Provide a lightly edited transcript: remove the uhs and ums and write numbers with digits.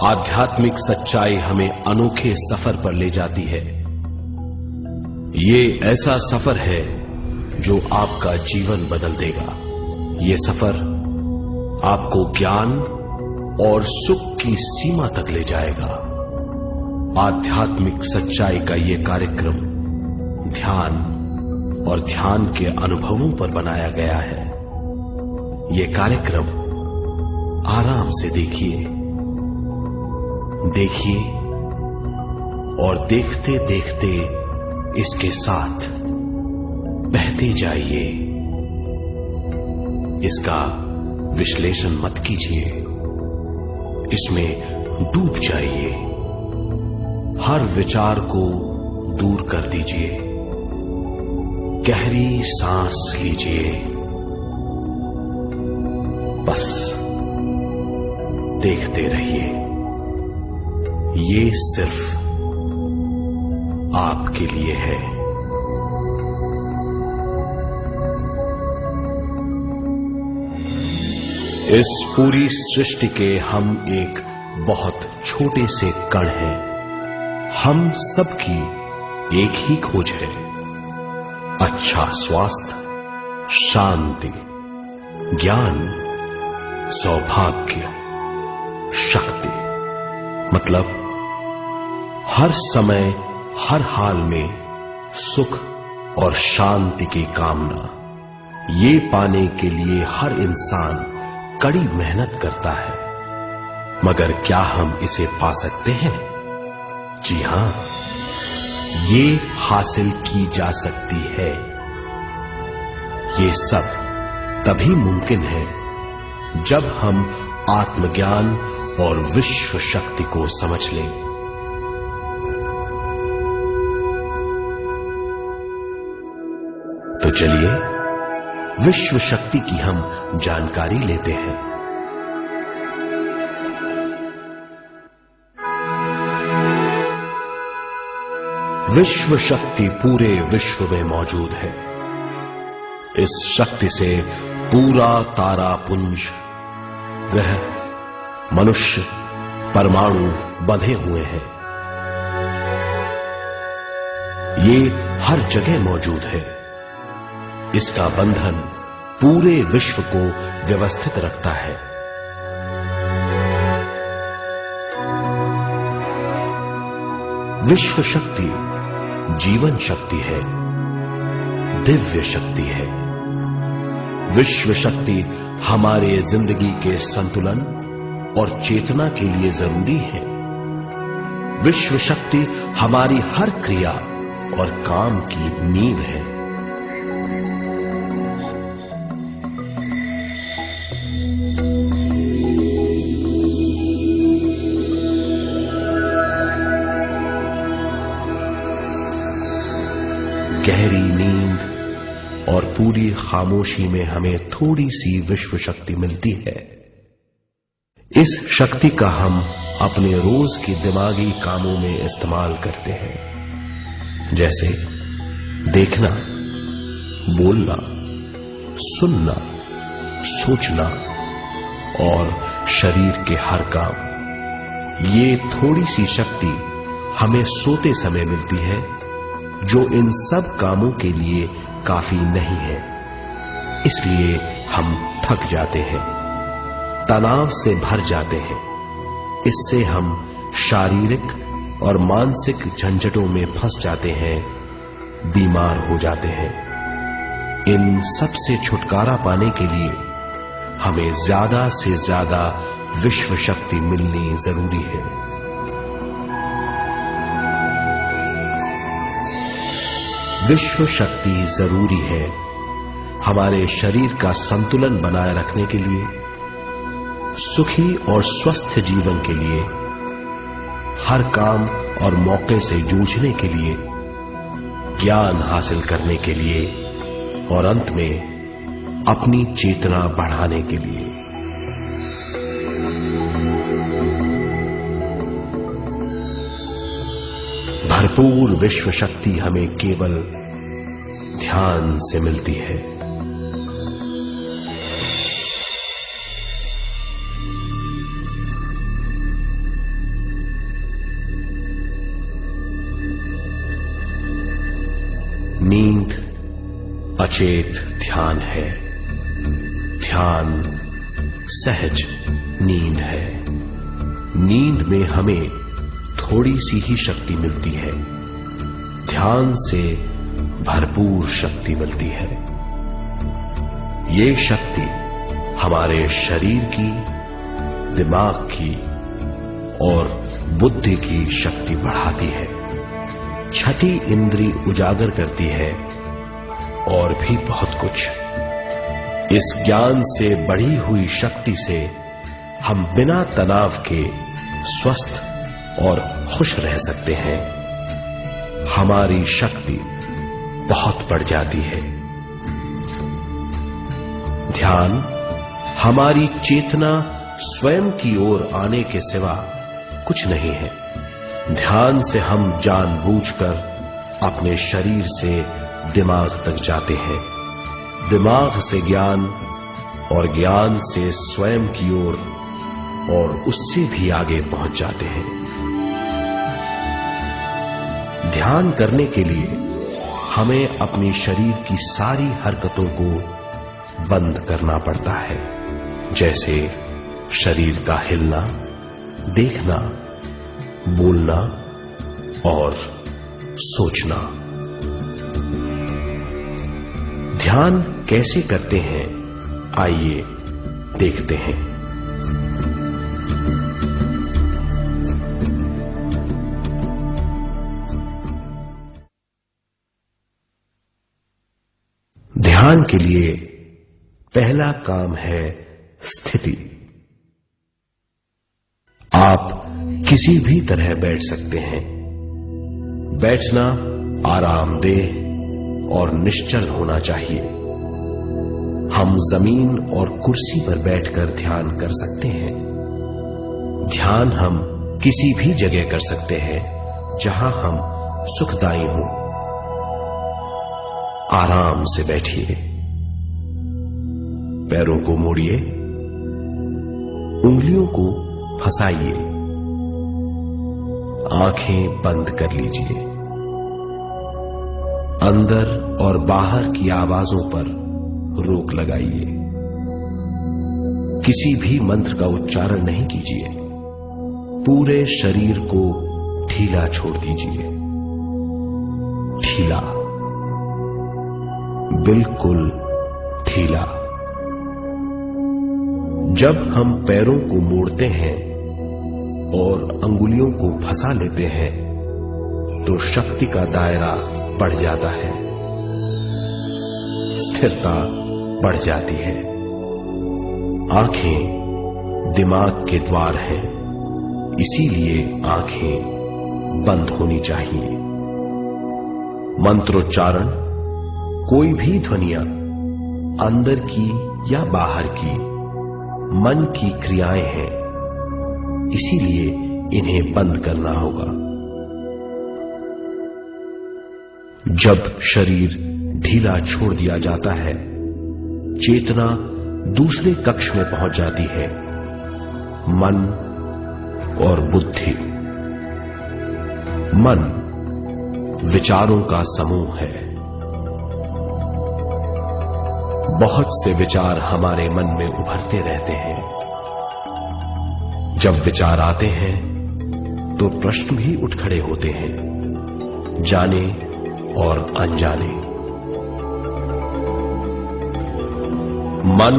आध्यात्मिक सच्चाई हमें अनोखे सफर पर ले जाती है। ये ऐसा सफर है जो आपका जीवन बदल देगा। ये सफर आपको ज्ञान और सुख की सीमा तक ले जाएगा। आध्यात्मिक सच्चाई का ये कार्यक्रम ध्यान और ध्यान के अनुभवों पर बनाया गया है। ये कार्यक्रम आराम से देखिए और देखते देखते इसके साथ बहते जाइए। इसका विश्लेषण मत कीजिए, इसमें डूब जाइए। हर विचार को दूर कर दीजिए। गहरी सांस लीजिए। बस देखते रहिए। ये सिर्फ आपके लिए है। इस पूरी सृष्टि के हम एक बहुत छोटे से कण हैं। हम सबकी एक ही खोज है, अच्छा स्वास्थ्य, शांति, ज्ञान, सौभाग्य, शक्ति। मतलब हर समय हर हाल में सुख और शांति की कामना। ये पाने के लिए हर इंसान कड़ी मेहनत करता है, मगर क्या हम इसे पा सकते हैं? जी हां, ये हासिल की जा सकती है। ये सब तभी मुमकिन है जब हम आत्मज्ञान और विश्व शक्ति को समझ लें। तो चलिए विश्व शक्ति की हम जानकारी लेते हैं। विश्व शक्ति पूरे विश्व में मौजूद है। इस शक्ति से पूरा तारापुंज, ग्रह, मनुष्य, परमाणु बंधे हुए हैं। ये हर जगह मौजूद है। इसका बंधन पूरे विश्व को व्यवस्थित रखता है। विश्व शक्ति जीवन शक्ति है, दिव्य शक्ति है। विश्व शक्ति हमारे जिंदगी के संतुलन और चेतना के लिए जरूरी है। विश्व शक्ति हमारी हर क्रिया और काम की नींव है। गहरी नींद और पूरी खामोशी में हमें थोड़ी सी विश्व शक्ति मिलती है। इस शक्ति का हम अपने रोज के दिमागी कामों में इस्तेमाल करते हैं, जैसे देखना, बोलना, सुनना, सोचना और शरीर के हर काम। ये थोड़ी सी शक्ति हमें सोते समय मिलती है, जो इन सब कामों के लिए काफी नहीं है। इसलिए हम थक जाते हैं, तनाव से भर जाते हैं। इससे हम शारीरिक और मानसिक झंझटों में फंस जाते हैं, बीमार हो जाते हैं। इन सब से छुटकारा पाने के लिए हमें ज्यादा से ज्यादा विश्व शक्ति मिलनी जरूरी है। विश्व शक्ति जरूरी है हमारे शरीर का संतुलन बनाए रखने के लिए, सुखी और स्वस्थ जीवन के लिए, हर काम और मौके से जूझने के लिए, ज्ञान हासिल करने के लिए और अंत में अपनी चेतना बढ़ाने के लिए। भरपूर विश्व शक्ति हमें केवल ध्यान से मिलती है। अचेत ध्यान है। ध्यान सहज नींद है। नींद में हमें थोड़ी सी ही शक्ति मिलती है। ध्यान से भरपूर शक्ति मिलती है। ये शक्ति हमारे शरीर की, दिमाग की और बुद्धि की शक्ति बढ़ाती है। छठी इंद्री उजागर करती है और भी बहुत कुछ। इस ज्ञान से बढ़ी हुई शक्ति से हम बिना तनाव के स्वस्थ और खुश रह सकते हैं। हमारी शक्ति बहुत बढ़ जाती है। ध्यान हमारी चेतना स्वयं की ओर आने के सिवा कुछ नहीं है। ध्यान से हम जानबूझकर अपने शरीर से दिमाग तक जाते हैं, दिमाग से ज्ञान और ज्ञान से स्वयं की ओर और उससे भी आगे पहुंच जाते हैं। ध्यान करने के लिए हमें अपने शरीर की सारी हरकतों को बंद करना पड़ता है, जैसे शरीर का हिलना, देखना, बोलना और सोचना। ध्यान कैसे करते हैं, आइए देखते हैं। ध्यान के लिए पहला काम है स्थिति। आप किसी भी तरह बैठ सकते हैं। बैठना आरामदेह और निश्चल होना चाहिए। हम जमीन और कुर्सी पर बैठकर ध्यान कर सकते हैं। ध्यान हम किसी भी जगह कर सकते हैं जहां हम सुखदायी हों। आराम से बैठिए, पैरों को मोड़िए, उंगलियों को फंसाइए, आंखें बंद कर लीजिए। अंदर और बाहर की आवाजों पर रोक लगाइए। किसी भी मंत्र का उच्चारण नहीं कीजिए। पूरे शरीर को ढीला छोड़ दीजिए। ढीला, बिल्कुल ढीला। जब हम पैरों को मोड़ते हैं और अंगुलियों को फंसा लेते हैं तो शक्ति का दायरा बढ़ जाता है, स्थिरता बढ़ जाती है। आंखें दिमाग के द्वार हैं, इसीलिए आंखें बंद होनी चाहिए। मंत्रोच्चारण, कोई भी ध्वनियां अंदर की या बाहर की मन की क्रियाएं हैं, इसीलिए इन्हें बंद करना होगा। जब शरीर ढीला छोड़ दिया जाता है, चेतना दूसरे कक्ष में पहुंच जाती है। मन और बुद्धि। मन विचारों का समूह है। बहुत से विचार हमारे मन में उभरते रहते हैं। जब विचार आते हैं तो प्रश्न भी उठ खड़े होते हैं, जाने और अनजाने। मन